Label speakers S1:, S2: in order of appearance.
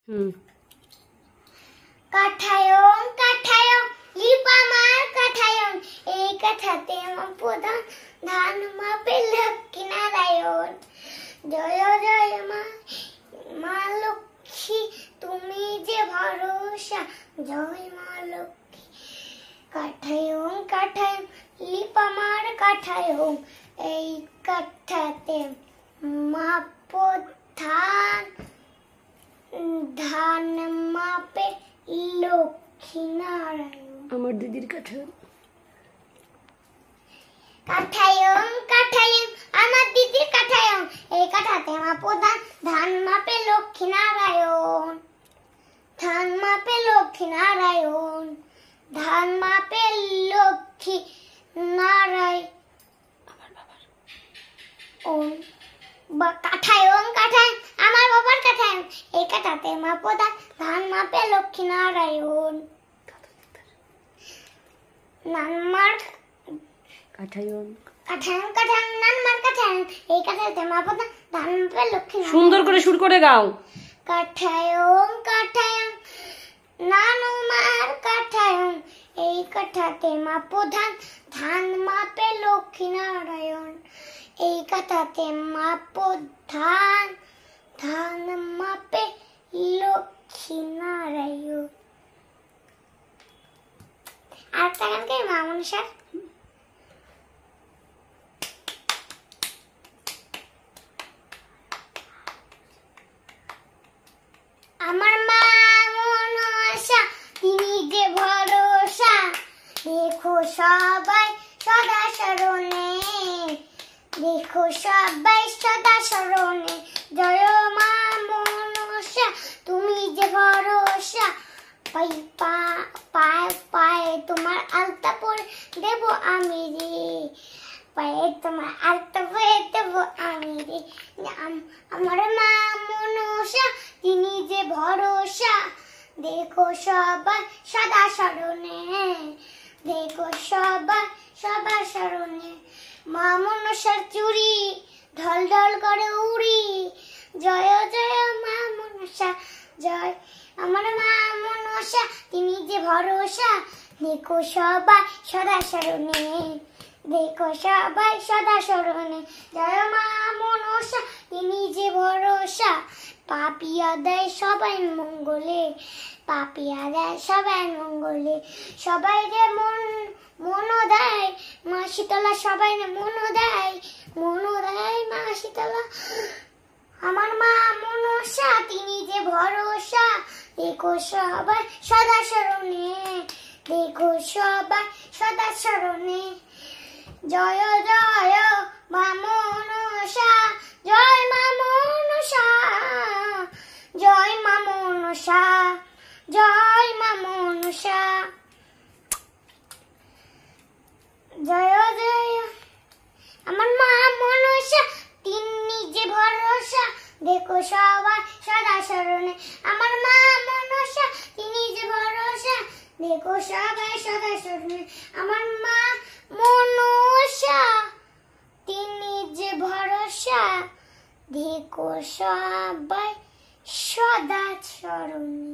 S1: হুম।
S2: কাঠায়ন কাঠায়ন লিপামার কাঠায়ন এই কাঠাতে আমার প্রধান ধান মাপে লক্ষ্মী নারায়ণ। জয় জয় মা মা লক্ষ্মী তুমি যে ভরসা, জয় মা লক্ষ্মী। কাঠায়ন কাঠায়ন লিপামার কাঠায়ন এই কাঠাতে মাপো ধান, ধান মাপে লক্ষ্মী নারায়ণ।
S1: আমার দিদির কাছে
S2: কাঠায়ন কাঠায়ন আমার দিদির কাঠায়ন এই কাঠাতে মাপো ধান, ধান মাপে লক্ষ্মী নারায়ণ। ধান মাপে লক্ষ্মী নারায়ণ, ধান মাপে লক্ষ্মী নারায়ণ। কাঠায়ন কাঠায়ন আমার বাবার কাঠায়ন এই কাঠাতে মাপো ধান, ধান মাপে লক্ষ্মী নারায়ণ। নানমার
S1: কাঠায়ন
S2: কাঠায়ন কাঠায়ন নানমার কাঠায়ন এই কাঠাতে মাপো ধান, ধান মাপে লক্ষ্মী নারায়ণ।
S1: সুন্দর করে সুর করে গাও।
S2: কাঠায়ন কাঠায়ন নানুমার কাঠায়ন এই কাঠাতে মাপো ধান, ধান মাপে লক্ষ্মী নারায়ণ। এই কাঠাতে মাপো ধান, ধান মাপে লক্ষ্মী নারায়ণ। আর একটা গান গাই মা মনসার। আমার মা মনসা তিনি যে ভরসা, দেখো সবাই সদা স্মরণে, দেখো সবাই সদা স্মরণে। জয় মা মনসা তুমি যে ভরসা, পায়ে পায়ে তোমার আলতা পরে দেব আমি রে, পায়ে তোমার আলতা পরে দেব আমি রে। আমার মা মনসা তিনি যে ভরসা, দেখো সবাই সদা স্মরণে, দেখো সবাই সদা স্মরণে। মা মনসার চুরি ঢল ঢল করে উড়ি, জয় জয় মা মনসা জয়। আমার মা মনসা তিনি যে ভরসা, দেখো সবাই সদা স্মরণে, দেখো সবাই সদা স্মরণে। জয় মা মনসা তিনি যে ভরসা, পাপিয়া দেয় সবাই মঙ্গলে, পাপিয়া দেয় সবাই মঙ্গলে। সবাই রে মন দেয় মা শীতলা, সবাই রে মন দেয় মা শীতলা। আমার মা মনসা তিনি যে ভরসা, দেখো সবাই সদা স্মরণে, দেখো সবাই সদা স্মরণে। জয় জয় মা মনসা, জয় মা মনসা, জয় মা মনসা, জয় মা মনসা। জয় জয় আমার মা মনসা তিনি যে ভরসা, দেখো সবাই সদা স্মরণে। আমার মা মনসা তিনি যে ভরসা, দেখো সবাই সদা স্মরণে। আমার মা মনসা তিনি যে ভরসা, দেখো সবাই সদা স্মরণে।